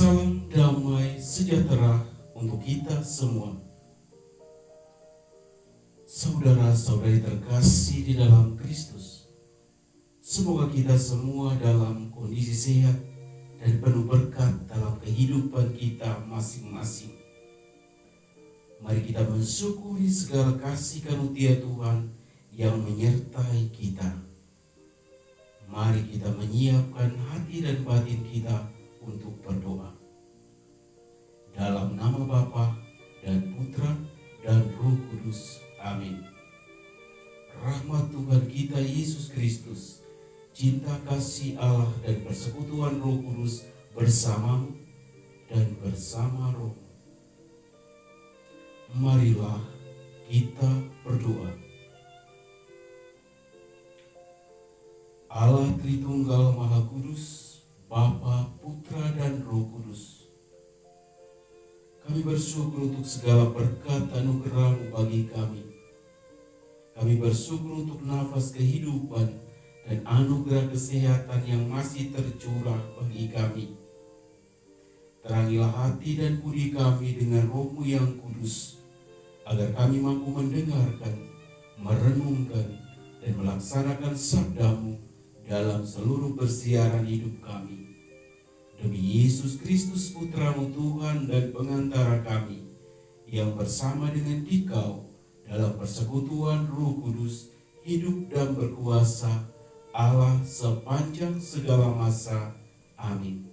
Salam damai sejahtera untuk kita semua. Saudara-saudari terkasih di dalam Kristus, semoga kita semua dalam kondisi sehat dan penuh berkat dalam kehidupan kita masing-masing. Mari kita mensyukuri segala kasih karunia Tuhan yang menyertai kita. Mari kita menyiapkan hati dan batin kita untuk berdoa. Dalam nama Bapa dan Putra dan Roh Kudus. Amin. Rahmat Tuhan kita Yesus Kristus, cinta kasih Allah dan persekutuan Roh Kudus bersamamu dan bersama roh. Marilah kita berdoa. Allah Tritunggal Maha Kudus, Bapa, Putra, dan Roh Kudus, kami bersyukur untuk segala berkat anugerah-Mu bagi kami. Kami bersyukur untuk nafas kehidupan dan anugerah kesehatan yang masih tercurah bagi kami. Terangilah hati dan budi kami dengan Roh-Mu yang kudus, agar kami mampu mendengarkan, merenungkan, dan melaksanakan sabda-Mu dalam seluruh persiaran hidup kami. Demi Yesus Kristus Putra-Mu Tuhan dan pengantara kami, yang bersama dengan Dikau dalam persekutuan Roh Kudus, hidup dan berkuasa Allah sepanjang segala masa. Amin.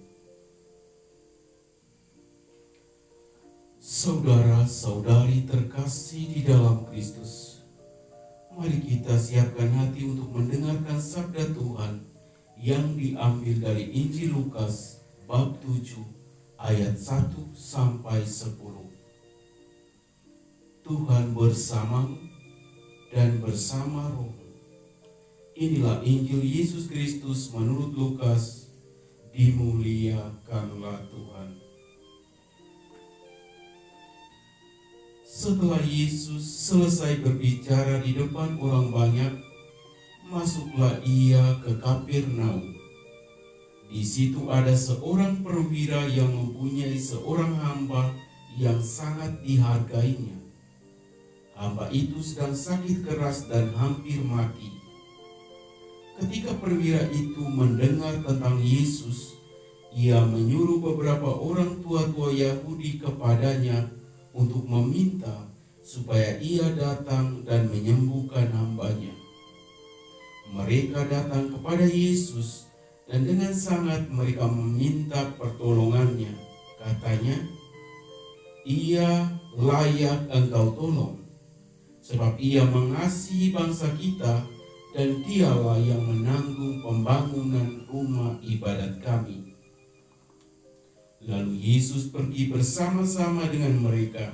Saudara-saudari terkasih di dalam Kristus, mari kita siapkan hati untuk mendengarkan sabda Tuhan yang diambil dari Injil Lukas bab 7 ayat 1 sampai 10. Tuhan bersamamu dan bersama roh. Inilah Injil Yesus Kristus menurut Lukas. Dimuliakanlah Tuhan. Setelah Yesus selesai berbicara di depan orang banyak, masuklah ia ke Kapernaum. Di situ ada seorang perwira yang mempunyai seorang hamba yang sangat dihargainya. Hamba itu sedang sakit keras dan hampir mati. Ketika perwira itu mendengar tentang Yesus, ia menyuruh beberapa orang tua-tua Yahudi kepadanya untuk meminta supaya ia datang dan menyembuhkan hambanya. Mereka datang kepada Yesus dan dengan sangat mereka meminta pertolongannya. Katanya, ia layak engkau tolong, sebab ia mengasihi bangsa kita dan dialah yang menanggung pembangunan rumah ibadat kami. Lalu Yesus pergi bersama-sama dengan mereka.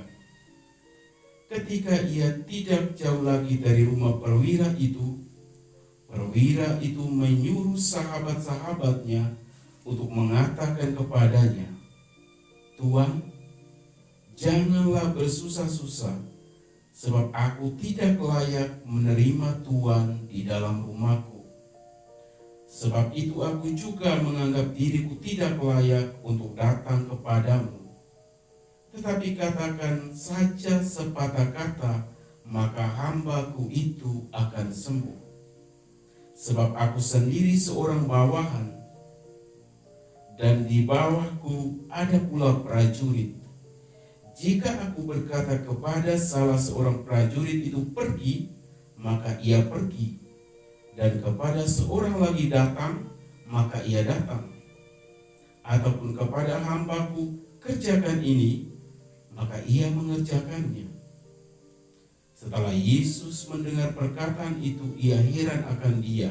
Ketika ia tidak jauh lagi dari rumah perwira itu menyuruh sahabat-sahabatnya untuk mengatakan kepadanya, "Tuan, janganlah bersusah-susah, sebab aku tidak layak menerima Tuhan di dalam rumahku. Sebab itu aku juga menganggap diriku tidak layak untuk datang kepadamu. Tetapi katakan saja sepatah kata, maka hambaku itu akan sembuh. Sebab aku sendiri seorang bawahan, dan di bawahku ada pula prajurit. Jika aku berkata kepada salah seorang prajurit itu pergi, maka ia pergi. Dan kepada seorang lagi datang, maka ia datang. Ataupun kepada hambaku kerjakan ini, maka ia mengerjakannya." Setelah Yesus mendengar perkataan itu, ia heran akan dia,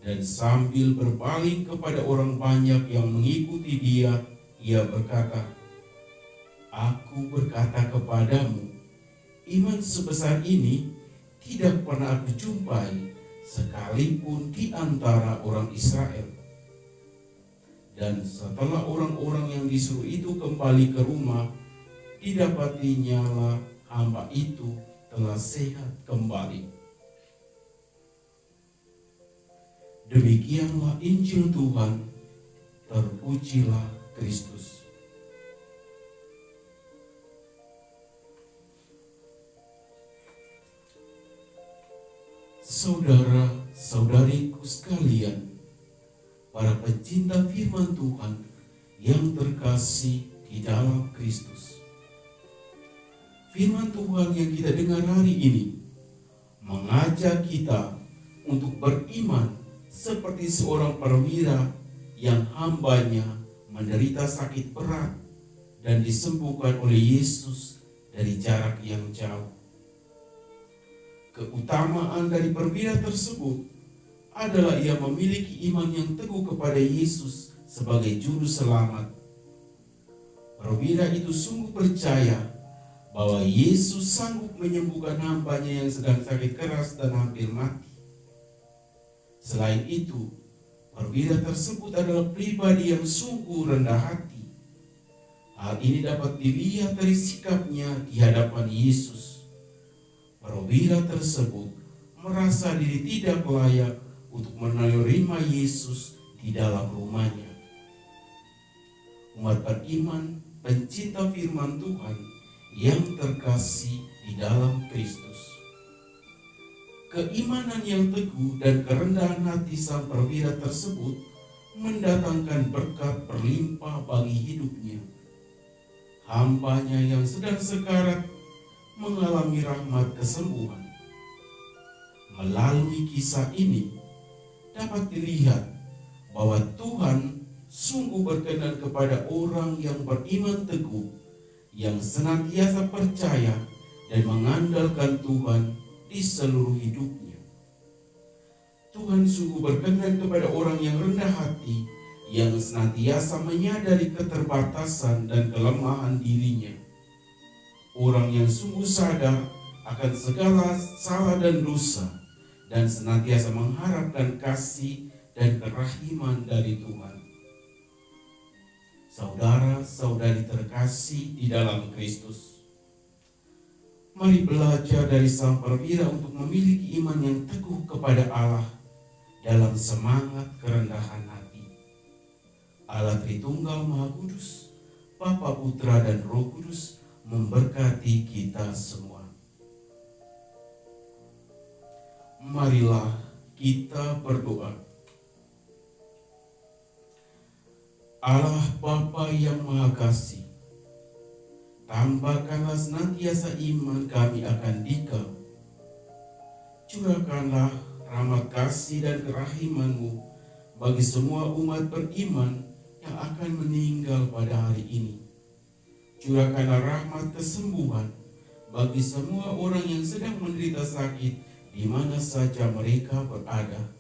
dan sambil berpaling kepada orang banyak yang mengikuti dia, ia berkata, "Aku berkata kepadamu, iman sebesar ini tidak pernah aku jumpai sekalipun di antara orang Israel." Dan setelah orang-orang yang disuruh itu kembali ke rumah, didapatinya hamba itu telah sehat kembali. Demikianlah Injil Tuhan. Terpujilah Kristus. Saudara-saudariku sekalian, para pecinta firman Tuhan yang terkasih di dalam Kristus. Firman Tuhan yang kita dengar hari ini mengajak kita untuk beriman seperti seorang perwira yang hambanya menderita sakit berat dan disembuhkan oleh Yesus dari jarak yang jauh. Keutamaan dari perwira tersebut adalah ia memiliki iman yang teguh kepada Yesus sebagai juru selamat. Perwira itu sungguh percaya bahwa Yesus sanggup menyembuhkan hambanya yang sedang sakit keras dan hampir mati. Selain itu, perwira tersebut adalah pribadi yang sungguh rendah hati. Hal ini dapat dilihat dari sikapnya di hadapan Yesus. Perwira tersebut merasa diri tidak layak untuk menerima Yesus di dalam rumahnya. Umat beriman, pencinta firman Tuhan yang terkasih di dalam Kristus. Keimanan yang teguh dan kerendahan hati sang perwira tersebut mendatangkan berkat berlimpah bagi hidupnya. Hambanya yang sedang sekarat mengalami rahmat kesembuhan. Melalui kisah ini dapat dilihat bahwa Tuhan sungguh berkenan kepada orang yang beriman teguh, yang senantiasa percaya dan mengandalkan Tuhan di seluruh hidupnya. Tuhan sungguh berkenan kepada orang yang rendah hati, yang senantiasa menyadari keterbatasan dan kelemahan dirinya. Orang yang sungguh sadar akan segala salah dan dosa, dan senantiasa mengharapkan kasih dan kerahiman dari Tuhan. Saudara-saudari terkasih di dalam Kristus, mari belajar dari sang perwira untuk memiliki iman yang teguh kepada Allah dalam semangat kerendahan hati. Allah Tritunggal Maha Kudus, Bapa, Putra, dan Roh Kudus memberkati kita semua. Marilah kita berdoa. Allah Bapa yang Maha Kasih, tambahkanlah senantiasa iman kami akan Dikau. Curahkanlah rahmat kasih dan kerahiman-Mu bagi semua umat beriman yang akan meninggal pada hari ini. Curahkanlah rahmat kesembuhan bagi semua orang yang sedang menderita sakit di mana saja mereka berada.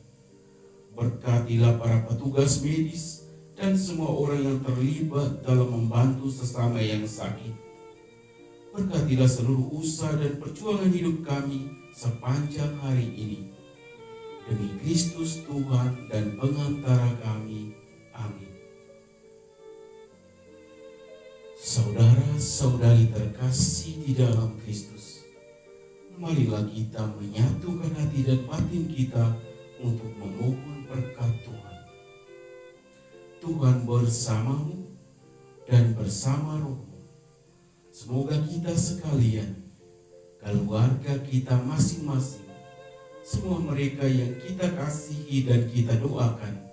Berkatilah para petugas medis dan semua orang yang terlibat dalam membantu sesama yang sakit. Berkatilah seluruh usaha dan perjuangan hidup kami sepanjang hari ini. Demi Kristus Tuhan dan pengantara kami. Amin. Saudara-saudari terkasih di dalam Kristus, marilah kita menyatukan hati dan batin kita untuk memohon berkat Tuhan. Tuhan bersamamu dan bersama rohmu. Semoga kita sekalian, keluarga kita masing-masing, semua mereka yang kita kasihi dan kita doakan,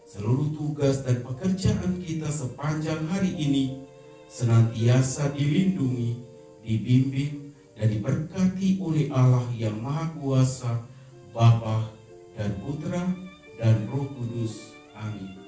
seluruh tugas dan pekerjaan kita sepanjang hari ini senantiasa dilindungi, dibimbing, dan diberkati oleh Allah yang Maha Kuasa, Bapa dan Putra dan Roh Kudus. Amin.